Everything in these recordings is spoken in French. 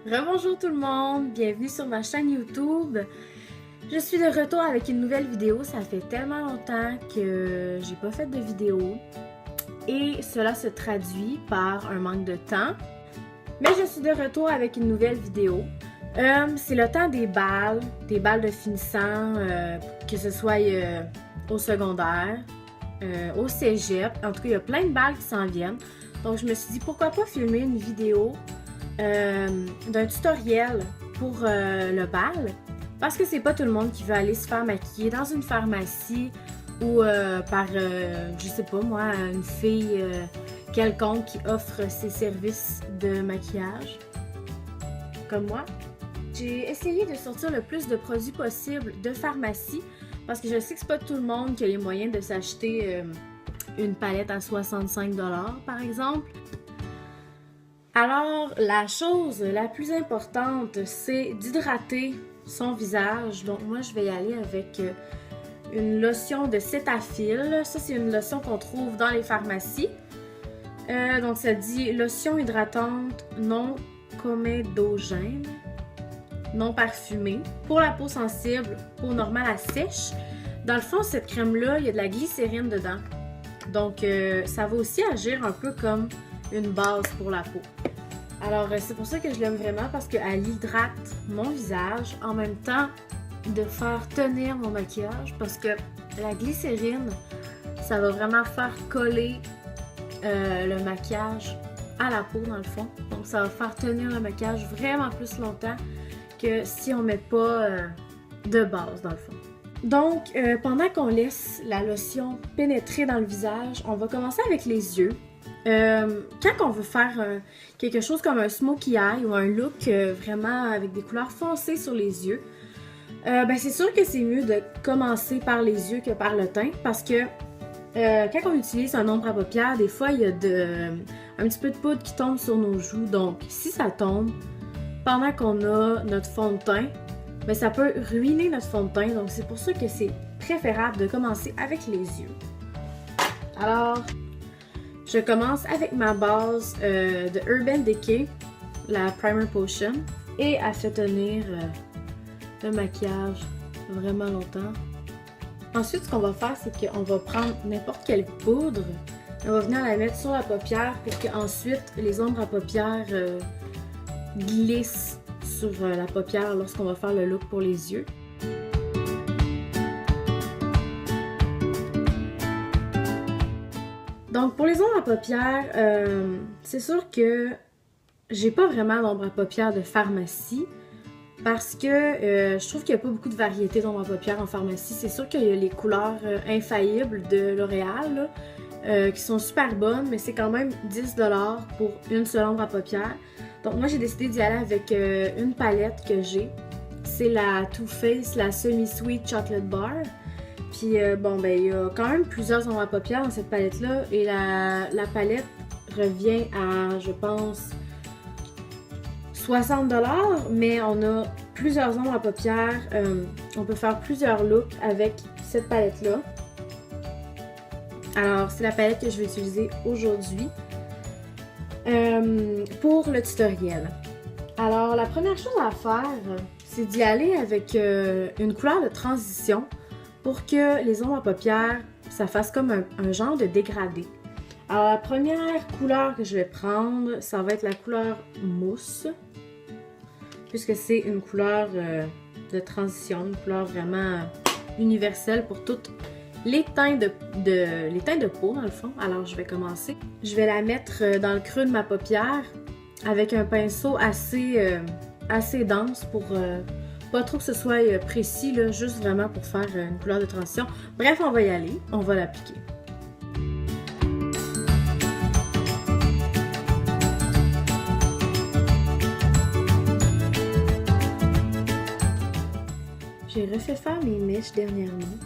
Rebonjour tout le monde, bienvenue sur ma chaîne YouTube. Je suis de retour avec une nouvelle vidéo, ça fait tellement longtemps que j'ai pas fait de vidéo et cela se traduit par un manque de temps. Mais je suis de retour avec une nouvelle vidéo. C'est le temps des balles de finissant, que ce soit au secondaire, au cégep. En tout cas, il y a plein de balles qui s'en viennent. Donc je me suis dit pourquoi pas filmer une vidéo d'un tutoriel pour le bal, parce que c'est pas tout le monde qui veut aller se faire maquiller dans une pharmacie ou par, je sais pas moi, une fille quelconque qui offre ses services de maquillage, comme moi. J'ai essayé de sortir le plus de produits possible de pharmacie, parce que je sais que c'est pas tout le monde qui a les moyens de s'acheter une palette à 65$ par exemple. Alors, la chose la plus importante, c'est d'hydrater son visage. Donc, moi, je vais y aller avec une lotion de Cetaphil. Ça, c'est une lotion qu'on trouve dans les pharmacies. Donc, ça dit lotion hydratante non comédogène, non parfumée, pour la peau sensible, peau normale à sèche. Dans le fond, cette crème-là, il y a de la glycérine dedans. Donc, ça va aussi agir un peu comme une base pour la peau. Alors, c'est pour ça que je l'aime vraiment, parce qu'elle hydrate mon visage en même temps de faire tenir mon maquillage, parce que la glycérine, ça va vraiment faire coller le maquillage à la peau dans le fond. Donc, ça va faire tenir le maquillage vraiment plus longtemps que si on met pas de base dans le fond. Donc, pendant qu'on laisse la lotion pénétrer dans le visage, on va commencer avec les yeux. Quand on veut faire quelque chose comme un smokey eye ou un look vraiment avec des couleurs foncées sur les yeux, ben c'est sûr que c'est mieux de commencer par les yeux que par le teint, parce que quand on utilise un ombre à paupières, des fois il y a un petit peu de poudre qui tombe sur nos joues. Donc si ça tombe pendant qu'on a notre fond de teint, ben ça peut ruiner notre fond de teint. Donc c'est pour ça que c'est préférable de commencer avec les yeux. Alors, je commence avec ma base de Urban Decay, la Primer Potion, et elle fait tenir le maquillage vraiment longtemps. Ensuite, ce qu'on va faire, c'est qu'on va prendre n'importe quelle poudre, on va venir la mettre sur la paupière pour qu'ensuite les ombres à paupières glissent sur la paupière lorsqu'on va faire le look pour les yeux. Donc, pour les ombres à paupières, c'est sûr que j'ai pas vraiment d'ombre à paupières de pharmacie, parce que je trouve qu'il n'y a pas beaucoup de variété d'ombre à paupières en pharmacie. C'est sûr qu'il y a les couleurs infaillibles de L'Oréal qui sont super bonnes, mais c'est quand même 10$ pour une seule ombre à paupières. Donc moi, j'ai décidé d'y aller avec une palette que j'ai. C'est la Too Faced, la Semi-Sweet Chocolate Bar. Puis bon, ben il y a quand même plusieurs ombres à paupières dans cette palette-là, et la palette revient à, je pense, 60$, mais on a plusieurs ombres à paupières. On peut faire plusieurs looks avec cette palette-là. Alors, c'est la palette que je vais utiliser aujourd'hui pour le tutoriel. Alors, la première chose à faire, c'est d'y aller avec une couleur de transition, pour que les ombres à paupières, ça fasse comme un genre de dégradé. Alors, la première couleur que je vais prendre, ça va être la couleur mousse, puisque c'est une couleur de transition, une couleur vraiment universelle pour toutes les teints de peau, dans le fond. Alors, je vais commencer. Je vais la mettre dans le creux de ma paupière avec un pinceau assez dense pour pas trop que ce soit précis, là, juste vraiment pour faire une couleur de transition. Bref, on va y aller, on va l'appliquer. J'ai refait faire mes mèches dernièrement,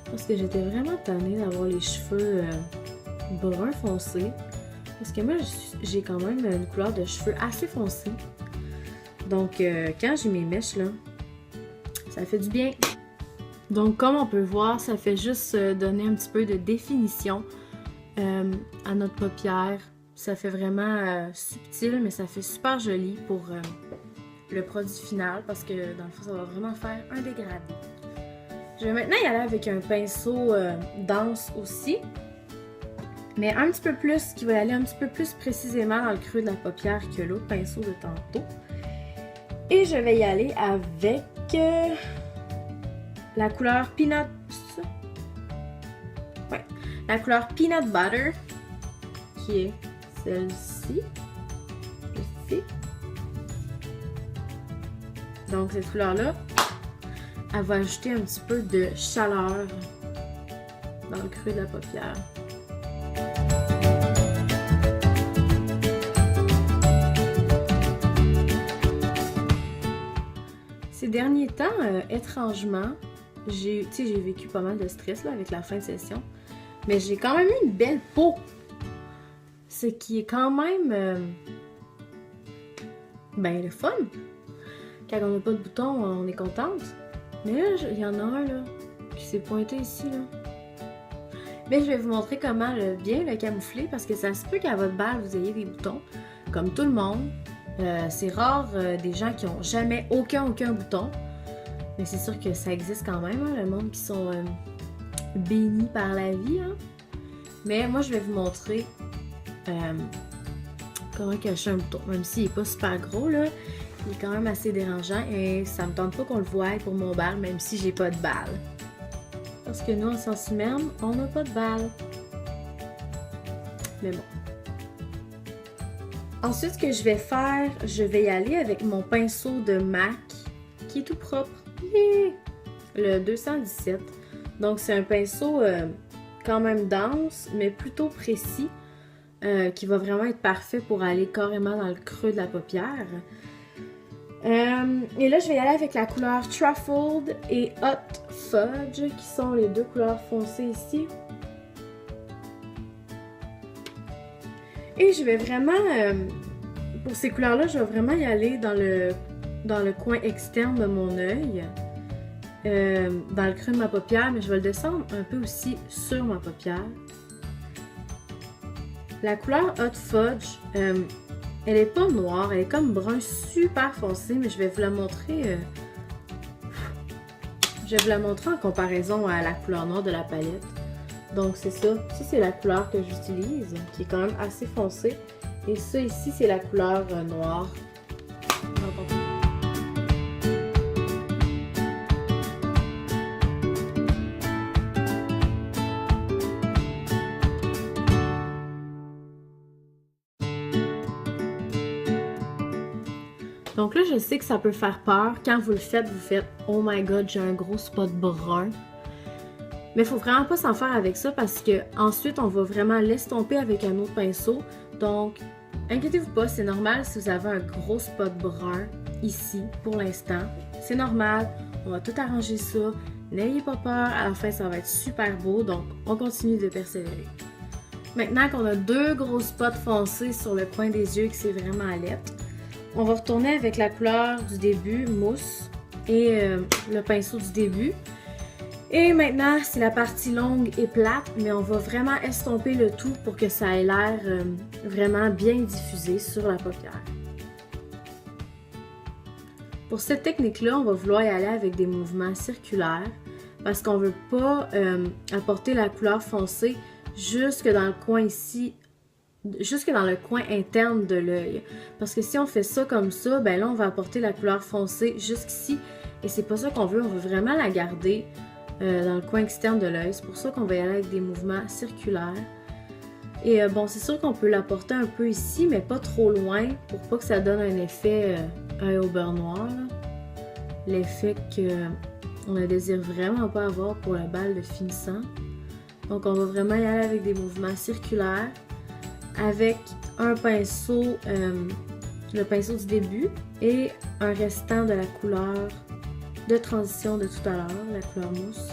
parce que j'étais vraiment tannée d'avoir les cheveux brun foncé. Parce que moi, j'ai quand même une couleur de cheveux assez foncée. Donc, quand j'ai mes mèches, là, ça fait du bien. Donc, comme on peut voir, ça fait juste donner un petit peu de définition à notre paupière Ça fait vraiment subtil, mais ça fait super joli pour le produit final parce que dans le fond, ça va vraiment faire un dégradé. Je vais maintenant y aller avec un pinceau dense aussi, mais un petit peu plus, qui va aller un petit peu plus précisément dans le creux de la paupière que l'autre pinceau de tantôt. Et je vais y aller avec la couleur Peanut... Ouais, la couleur Peanut Butter, qui est celle-ci. Ici. Donc cette couleur-là, elle va ajouter un petit peu de chaleur dans le creux de la paupière. Ces derniers temps, étrangement, j'ai vécu pas mal de stress là, avec la fin de session, mais j'ai quand même eu une belle peau. Ce qui est quand même ben le fun. Quand on n'a pas de bouton, on est contente. Mais là, il y en a un là qui s'est pointé ici là. Mais je vais vous montrer comment bien le camoufler parce que ça se peut qu'à votre balle vous ayez des boutons, comme tout le monde. C'est rare des gens qui ont jamais aucun bouton. Mais c'est sûr que ça existe quand même, hein, le monde qui sont bénis par la vie. Hein. Mais moi, je vais vous montrer comment cacher un bouton. Même s'il n'est pas super gros, là, il est quand même assez dérangeant et ça me tente pas qu'on le voie pour mon bal, même si j'ai pas de balle. Parce que nous, en sciences humaines, on n'a pas de balle. Mais bon. Ensuite, ce que je vais faire, je vais y aller avec mon pinceau de MAC, qui est tout propre. Le 217. Donc, c'est un pinceau quand même dense, mais plutôt précis, qui va vraiment être parfait pour aller carrément dans le creux de la paupière. Et là, je vais y aller avec la couleur Truffled et Hot Fudge, qui sont les deux couleurs foncées ici. Et je vais vraiment, pour ces couleurs-là, je vais vraiment y aller dans le coin externe de mon œil, dans le creux de ma paupière, mais je vais le descendre un peu aussi sur ma paupière. La couleur Hot Fudge, elle est pas noire, elle est comme brun super foncé, mais je vais vous la montrer. Je vais vous la montrer en comparaison à la couleur noire de la palette. Donc c'est ça. Ça c'est la couleur que j'utilise, qui est quand même assez foncée. Et ça ici c'est la couleur noire. Donc là, je sais que ça peut faire peur. Quand vous le faites, vous faites « Oh my God, j'ai un gros spot brun ». Mais il faut vraiment pas s'en faire avec ça parce que ensuite on va vraiment l'estomper avec un autre pinceau. Donc, inquiétez-vous pas, c'est normal si vous avez un gros spot brun ici pour l'instant. C'est normal, on va tout arranger ça. N'ayez pas peur, à la fin ça va être super beau. Donc, on continue de persévérer. Maintenant qu'on a deux gros spots foncés sur le coin des yeux, que c'est vraiment à lettre, on va retourner avec la couleur du début, mousse, et le pinceau du début. Et maintenant, c'est la partie longue et plate, mais on va vraiment estomper le tout pour que ça ait l'air vraiment bien diffusé sur la paupière. Pour cette technique-là, on va vouloir y aller avec des mouvements circulaires parce qu'on ne veut pas apporter la couleur foncée jusque dans le coin ici, jusque dans le coin interne de l'œil. Parce que si on fait ça comme ça, ben là, on va apporter la couleur foncée jusqu'ici. Et c'est pas ça qu'on veut, on veut vraiment la garder dans le coin externe de l'œil. C'est pour ça qu'on va y aller avec des mouvements circulaires. Et bon, c'est sûr qu'on peut l'apporter un peu ici, mais pas trop loin pour pas que ça donne un effet œil au beurre noir. L'effet qu'on ne désire vraiment pas avoir pour la balle de finissant. Donc on va vraiment y aller avec des mouvements circulaires, avec un pinceau, le pinceau du début et un restant de la couleur de transition de tout à l'heure, la couleur mousse.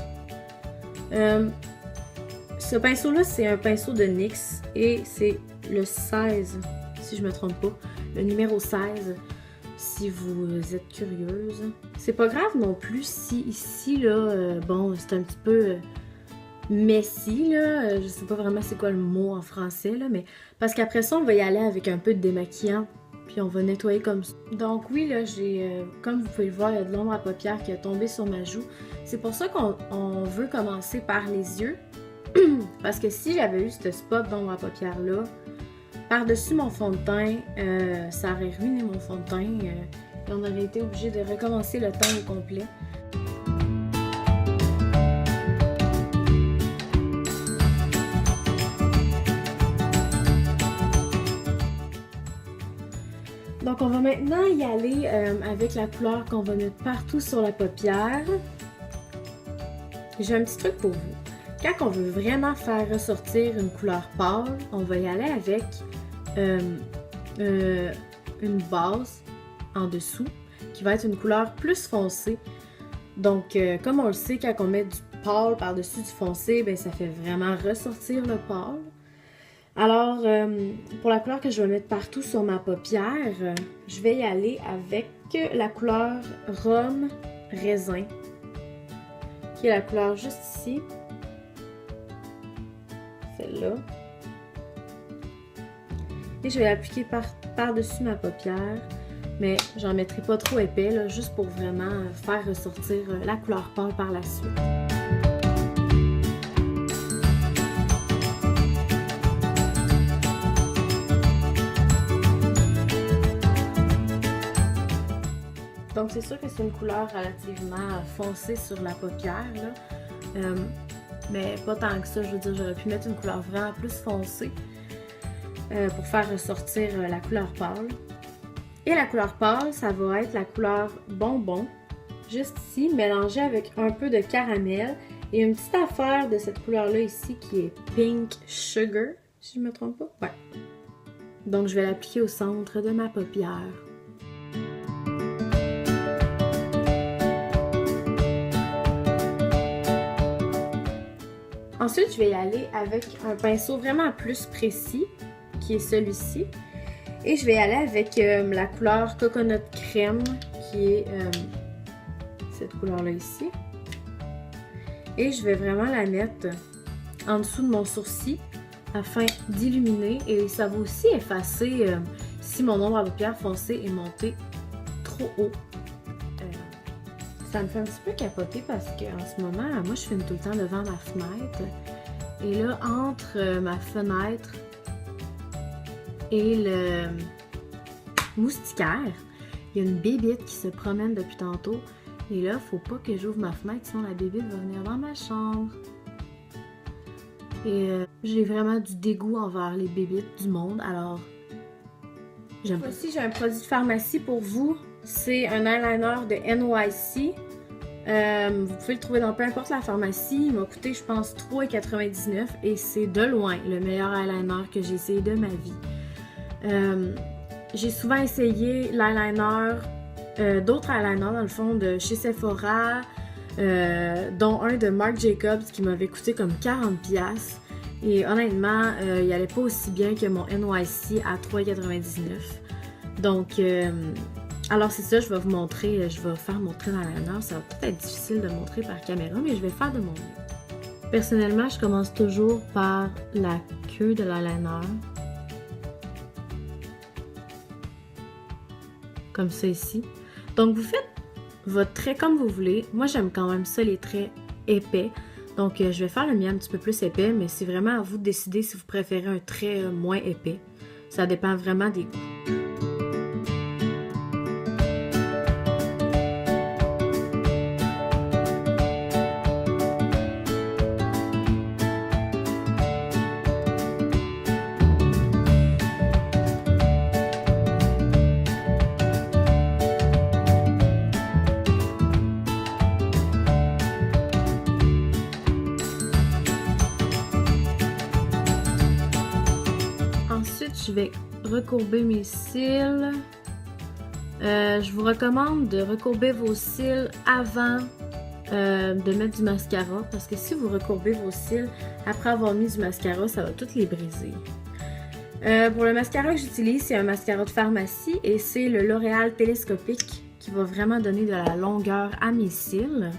Ce pinceau-là, c'est un pinceau de NYX et c'est le 16, si je me trompe pas, le numéro 16, si vous êtes curieuse. C'est pas grave non plus si ici, là, bon, c'est un petit peu messy, là. Je sais pas vraiment c'est quoi le mot en français, là, mais parce qu'après ça, on va y aller avec un peu de démaquillant, puis on va nettoyer comme ça. Donc oui, là, j'ai, comme vous pouvez le voir, il y a de l'ombre à paupières qui a tombé sur ma joue. C'est pour ça qu'on veut commencer par les yeux, parce que si j'avais eu ce spot d'ombre à paupières-là, par-dessus mon fond de teint, ça aurait ruiné mon fond de teint, et on aurait été obligé de recommencer le teint au complet. Donc on va maintenant y aller avec la couleur qu'on va mettre partout sur la paupière. J'ai un petit truc pour vous. Quand on veut vraiment faire ressortir une couleur pâle, on va y aller avec une base en dessous qui va être une couleur plus foncée. Donc comme on le sait, quand on met du pâle par-dessus du foncé, ben, ça fait vraiment ressortir le pâle. Alors, pour la couleur que je vais mettre partout sur ma paupière, je vais y aller avec la couleur Rhum Raisin, qui est la couleur juste ici, celle-là. Et je vais l'appliquer par-dessus ma paupière, mais j'en mettrai pas trop épais, là, juste pour vraiment faire ressortir la couleur pâle par la suite. Donc c'est sûr que c'est une couleur relativement foncée sur la paupière, là. Mais pas tant que ça, je veux dire, j'aurais pu mettre une couleur vraiment plus foncée pour faire ressortir la couleur pâle. Et la couleur pâle, ça va être la couleur bonbon, juste ici, mélangée avec un peu de caramel. Et une petite affaire de cette couleur-là ici qui est Pink Sugar, si je ne me trompe pas. Ouais. Donc je vais l'appliquer au centre de ma paupière. Ensuite, je vais y aller avec un pinceau vraiment plus précis, qui est celui-ci. Et je vais y aller avec la couleur Coconut Crème, qui est cette couleur-là ici. Et je vais vraiment la mettre en dessous de mon sourcil, afin d'illuminer. Et ça va aussi effacer si mon ombre à paupières foncée est montée trop haut. Ça me fait un petit peu capoter parce qu'en ce moment, moi je filme tout le temps devant ma fenêtre. Et là, entre ma fenêtre et le moustiquaire, il y a une bébite qui se promène depuis tantôt. Et là, faut pas que j'ouvre ma fenêtre, sinon la bébite va venir dans ma chambre. Et j'ai vraiment du dégoût envers les bébites du monde, alors j'aime pas. Voici, j'ai un produit de pharmacie pour vous. C'est un eyeliner de NYC. Vous pouvez le trouver dans peu importe la pharmacie. Il m'a coûté, je pense, 3,99 $ et c'est de loin le meilleur eyeliner que j'ai essayé de ma vie. J'ai souvent essayé l'eyeliner, d'autres eyeliners dans le fond de chez Sephora, dont un de Marc Jacobs qui m'avait coûté comme 40$. Et honnêtement, il n'allait pas aussi bien que mon NYC à 3,99 $. Donc, alors c'est ça, je vais vous montrer, je vais faire montrer l'eyeliner. Ça va peut-être être difficile de montrer par caméra, mais je vais faire de mon mieux. Personnellement, je commence toujours par la queue de l'eyeliner. Comme ça ici. Donc vous faites votre trait comme vous voulez. Moi j'aime quand même ça, les traits épais. Donc je vais faire le mien un petit peu plus épais, mais c'est vraiment à vous de décider si vous préférez un trait moins épais. Ça dépend vraiment des goûts. Je vais recourber mes cils. Je vous recommande de recourber vos cils avant de mettre du mascara parce que si vous recourbez vos cils après avoir mis du mascara, ça va toutes les briser. Pour le mascara que j'utilise, c'est un mascara de pharmacie et c'est le L'Oréal Télescopique qui va vraiment donner de la longueur à mes cils.